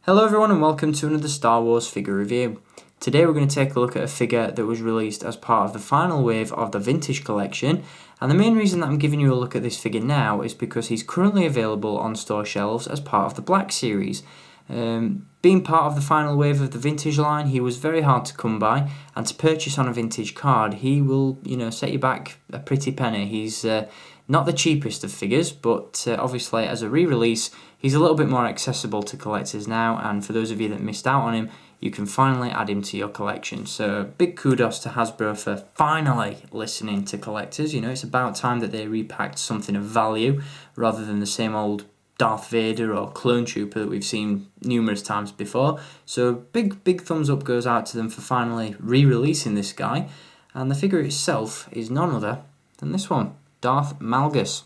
Hello everyone and welcome to another Star Wars figure review. Today we're going to take a look at a figure that was released as part of the final wave of the vintage collection, and the main reason that I'm giving you a look at this figure now is because he's currently available on store shelves as part of the Black Series. Being part of the final wave of the vintage line, he was very hard to come by, and to purchase on a vintage card he will set you back a pretty penny. He's not the cheapest of figures, but obviously as a re-release he's a little bit more accessible to collectors now, and for those of you that missed out on him, you can finally add him to your collection. So big kudos to Hasbro for finally listening to collectors. It's about time that they repacked something of value rather than the same old Darth Vader or Clone Trooper that we've seen numerous times before. So big thumbs up goes out to them for finally re-releasing this guy. And the figure itself is none other than this one, Darth Malgus.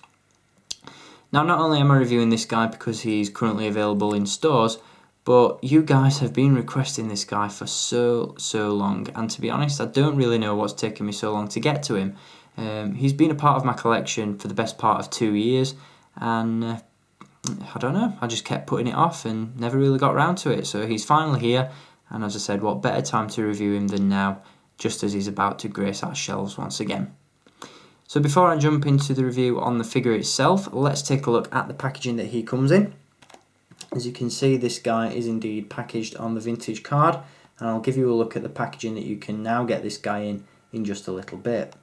Now, not only am I reviewing this guy because he's currently available in stores, but you guys have been requesting this guy for so long, and to be honest, I don't really know what's taken me so long to get to him. He's been a part of my collection for the best part of 2 years, and I don't know, I just kept putting it off and never really got around to it. So he's finally here, and as I said, what better time to review him than now, just as he's about to grace our shelves once again. So before I jump into the review on the figure itself, let's take a look at the packaging that he comes in. As you can see, this guy is indeed packaged on the vintage card, and I'll give you a look at the packaging that you can now get this guy in just a little bit.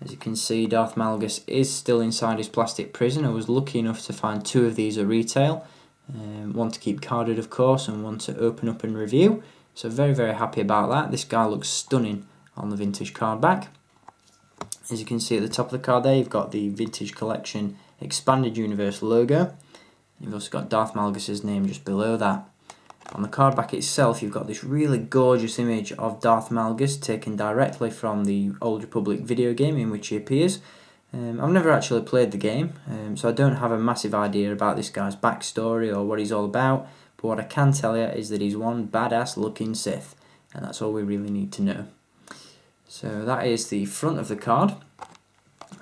As you can see, Darth Malgus is still inside his plastic prison. I was lucky enough to find 2 of these at retail, one to keep carded of course, and one to open up and review. So very happy about that. This guy looks stunning on the vintage card back. As you can see at the top of the card there, you've got the Vintage Collection Expanded Universe logo. You've also got Darth Malgus' name just below that. On the card back itself, you've got this really gorgeous image of Darth Malgus taken directly from the Old Republic video game in which he appears. I've never actually played the game, so I don't have a massive idea about this guy's backstory or what he's all about, but what I can tell you is that he's one badass looking Sith, and that's all we really need to know. So that is the front of the card,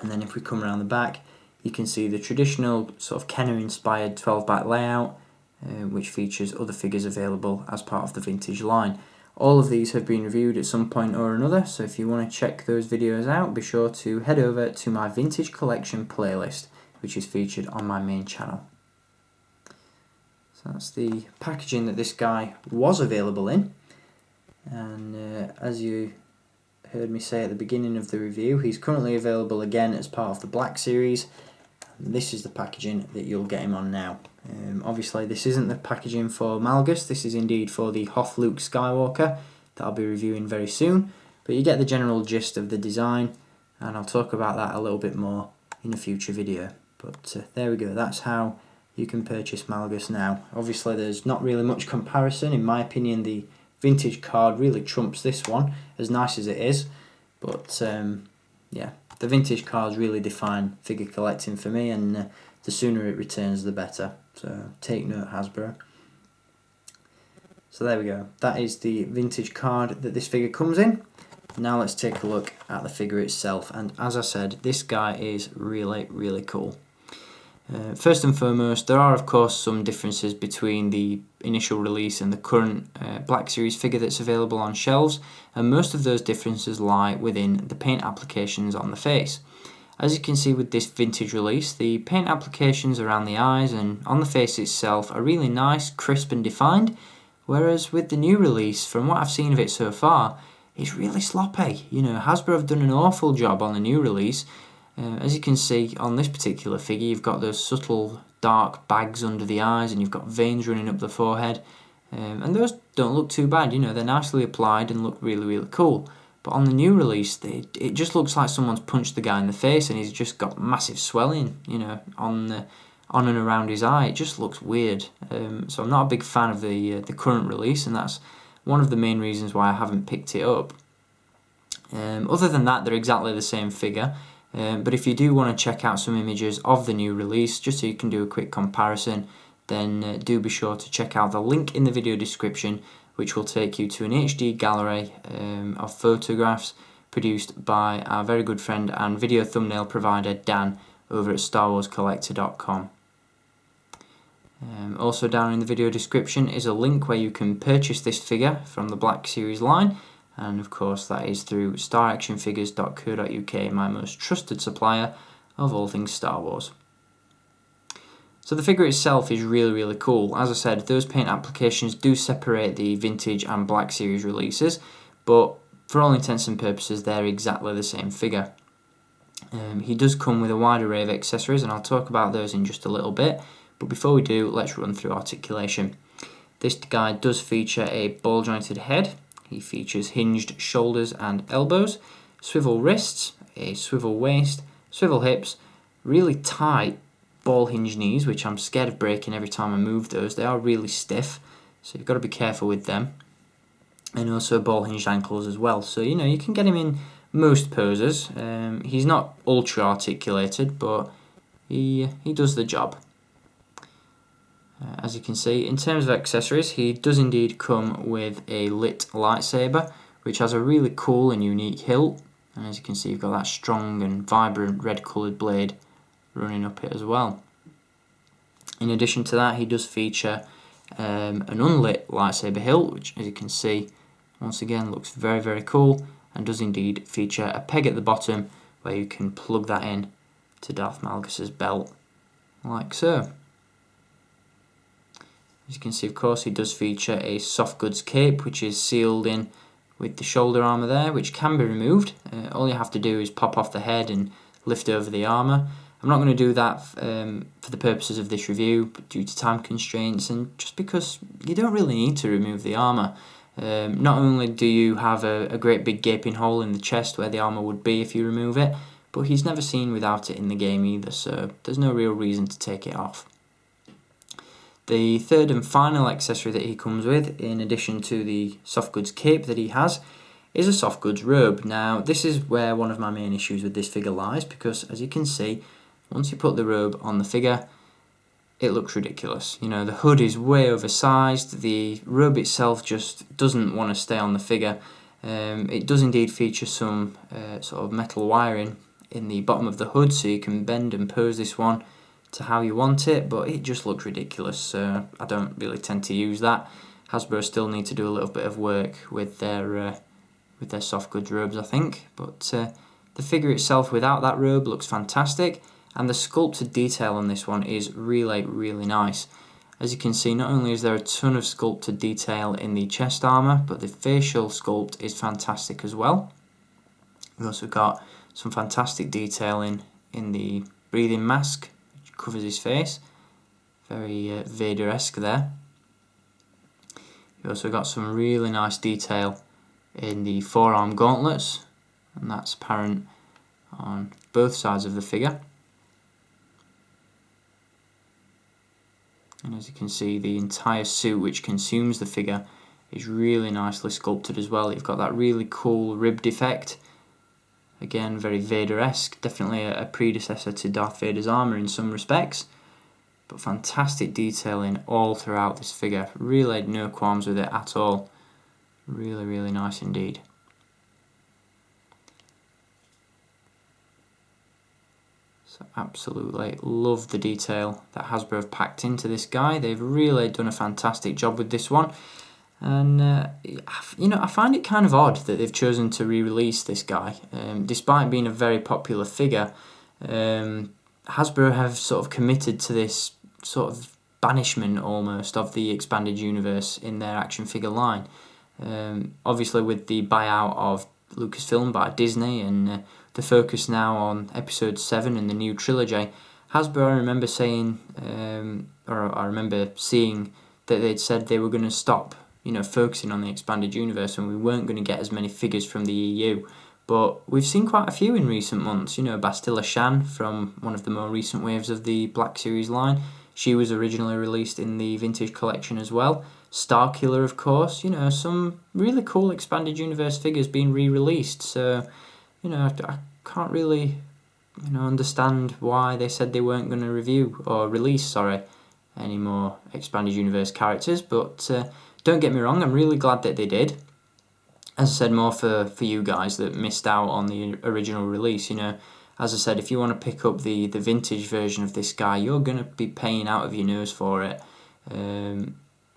and then if we come around the back, you can see the traditional sort of Kenner inspired 12-back layout, which features other figures available as part of the vintage line. All of these have been reviewed at some point or another, so if you want to check those videos out, be sure to head over to my vintage collection playlist, which is featured on my main channel. So that's the packaging that this guy was available in, and as you heard me say at the beginning of the review, he's currently available again as part of the Black Series. This is the packaging that you'll get him on now. Obviously this isn't the packaging for Malgus, this is indeed for the Hoth Luke Skywalker that I'll be reviewing very soon, but you get the general gist of the design, and I'll talk about that a little bit more in a future video. But there we go, that's how you can purchase Malgus now. Obviously there's not really much comparison. In my opinion, the vintage card really trumps this one, as nice as it is, but yeah, the vintage cards really define figure collecting for me, and the sooner it returns the better, so take note, Hasbro. So there we go, that is the vintage card that this figure comes in. Now let's take a look at the figure itself, and as I said, this guy is really cool. First and foremost, there are of course some differences between the initial release and the current Black Series figure that's available on shelves, and most of those differences lie within the paint applications on the face. As you can see with this vintage release, the paint applications around the eyes and on the face itself are really nice, crisp and defined, whereas with the new release, from what I've seen of it so far, it's really sloppy. Hasbro have done an awful job on the new release. As you can see on this particular figure, you've got those subtle dark bags under the eyes, and you've got veins running up the forehead, and those don't look too bad. They're nicely applied and look really cool. But on the new release, it just looks like someone's punched the guy in the face, and he's just got massive swelling, on and around his eye. It just looks weird. So I'm not a big fan of the current release, and that's one of the main reasons why I haven't picked it up. Other than that, they're exactly the same figure. But if you do want to check out some images of the new release, just so you can do a quick comparison, then do be sure to check out the link in the video description, which will take you to an HD gallery of photographs produced by our very good friend and video thumbnail provider Dan over at StarWarsCollector.com. Also down in the video description is a link where you can purchase this figure from the Black Series line, and of course that is through staractionfigures.co.uk, my most trusted supplier of all things Star Wars. So the figure itself is really cool. As I said, those paint applications do separate the Vintage and Black Series releases, but for all intents and purposes they're exactly the same figure. He does come with a wide array of accessories, and I'll talk about those in just a little bit, but before we do, let's run through articulation. This guy does feature a ball jointed head. He features hinged shoulders and elbows, swivel wrists, a swivel waist, swivel hips, really tight ball hinge knees, which I'm scared of breaking every time I move those. They are really stiff, so you've got to be careful with them. And also ball hinged ankles as well. So, you can get him in most poses. He's not ultra articulated, but he does the job. As you can see, in terms of accessories, he does indeed come with a lit lightsaber, which has a really cool and unique hilt. And as you can see, you've got that strong and vibrant red coloured blade running up it as well. In addition to that, he does feature an unlit lightsaber hilt, which, as you can see, once again looks very cool, and does indeed feature a peg at the bottom where you can plug that in to Darth Malgus's belt, like so. As you can see, of course, he does feature a soft goods cape, which is sealed in with the shoulder armour there, which can be removed. All you have to do is pop off the head and lift over the armour. I'm not going to do that for the purposes of this review, but due to time constraints and just because you don't really need to remove the armour. Not only do you have a great big gaping hole in the chest where the armour would be if you remove it, but he's never seen without it in the game either, so there's no real reason to take it off. The third and final accessory that he comes with, in addition to the soft goods cape that he has, is a soft goods robe. Now, this is where one of my main issues with this figure lies, because as you can see, once you put the robe on the figure, it looks ridiculous. The hood is way oversized, the robe itself just doesn't want to stay on the figure. It does indeed feature some sort of metal wiring in the bottom of the hood, so you can bend and pose this one to how you want it, but it just looks ridiculous, so I don't really tend to use that. Hasbro still need to do a little bit of work with their soft goods robes, I think, but the figure itself without that robe looks fantastic, and the sculpted detail on this one is really nice. As you can see, not only is there a ton of sculpted detail in the chest armour, but the facial sculpt is fantastic as well. We've also got some fantastic detail in the breathing mask, which covers his face. Very Vader-esque there. You've also got some really nice detail in the forearm gauntlets, and that's apparent on both sides of the figure. And as you can see, the entire suit which consumes the figure is really nicely sculpted as well. You've got that really cool ribbed effect. Again, very Vader-esque, definitely a predecessor to Darth Vader's armour in some respects. But fantastic detailing all throughout this figure. Really had no qualms with it at all. Really nice indeed. So absolutely love the detail that Hasbro have packed into this guy. They've really done a fantastic job with this one. And, I find it kind of odd that they've chosen to re-release this guy. Despite being a very popular figure, Hasbro have sort of committed to this sort of banishment almost of the expanded universe in their action figure line. Obviously with the buyout of Lucasfilm by Disney and the focus now on episode 7 and the new trilogy, Hasbro, I remember saying, or I remember seeing that they'd said they were going to stop focusing on the expanded universe and we weren't going to get as many figures from the EU. But we've seen quite a few in recent months. Bastila Shan from one of the more recent waves of the Black Series line. She was originally released in the Vintage collection as well. Starkiller, of course. Some really cool expanded universe figures being re-released. So, I can't really, understand why they said they weren't going to release any more expanded universe characters. But don't get me wrong, I'm really glad that they did. As I said, more for you guys that missed out on the original release. As I said, if you want to pick up the vintage version of this guy, you're going to be paying out of your nose for it.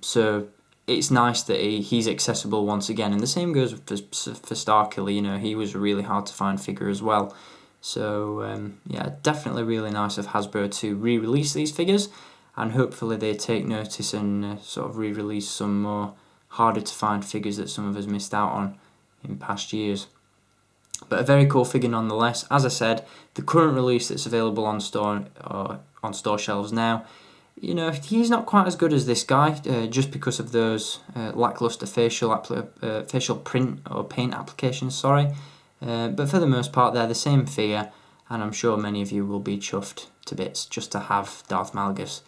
So it's nice that he's accessible once again, and the same goes for Starkiller. You know, he was a really hard to find figure as well. So yeah, definitely really nice of Hasbro to re-release these figures, and hopefully they take notice and sort of re-release some more harder to find figures that some of us missed out on in past years. But a very cool figure nonetheless. As I said, the current release that's available on store shelves now, you know, he's not quite as good as this guy, just because of those lackluster facial print or paint applications. Sorry, but for the most part, they're the same figure, and I'm sure many of you will be chuffed to bits just to have Darth Malgus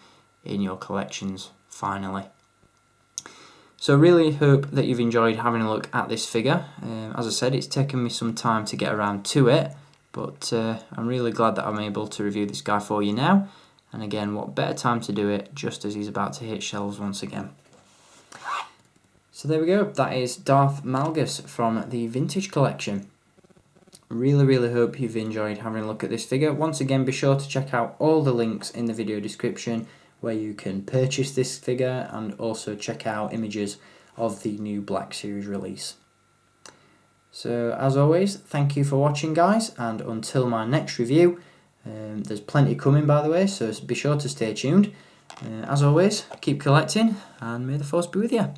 in your collections finally. So really hope that you've enjoyed having a look at this figure. As I said, it's taken me some time to get around to it, but I'm really glad that I'm able to review this guy for you now. And again, what better time to do it just as he's about to hit shelves once again. So there we go, that is Darth Malgus from the Vintage Collection. Really hope you've enjoyed having a look at this figure. Once again, be sure to check out all the links in the video description where you can purchase this figure, and also check out images of the new Black Series release. So as always, thank you for watching guys, and until my next review, there's plenty coming by the way, so be sure to stay tuned. As always, keep collecting, and may the Force be with you.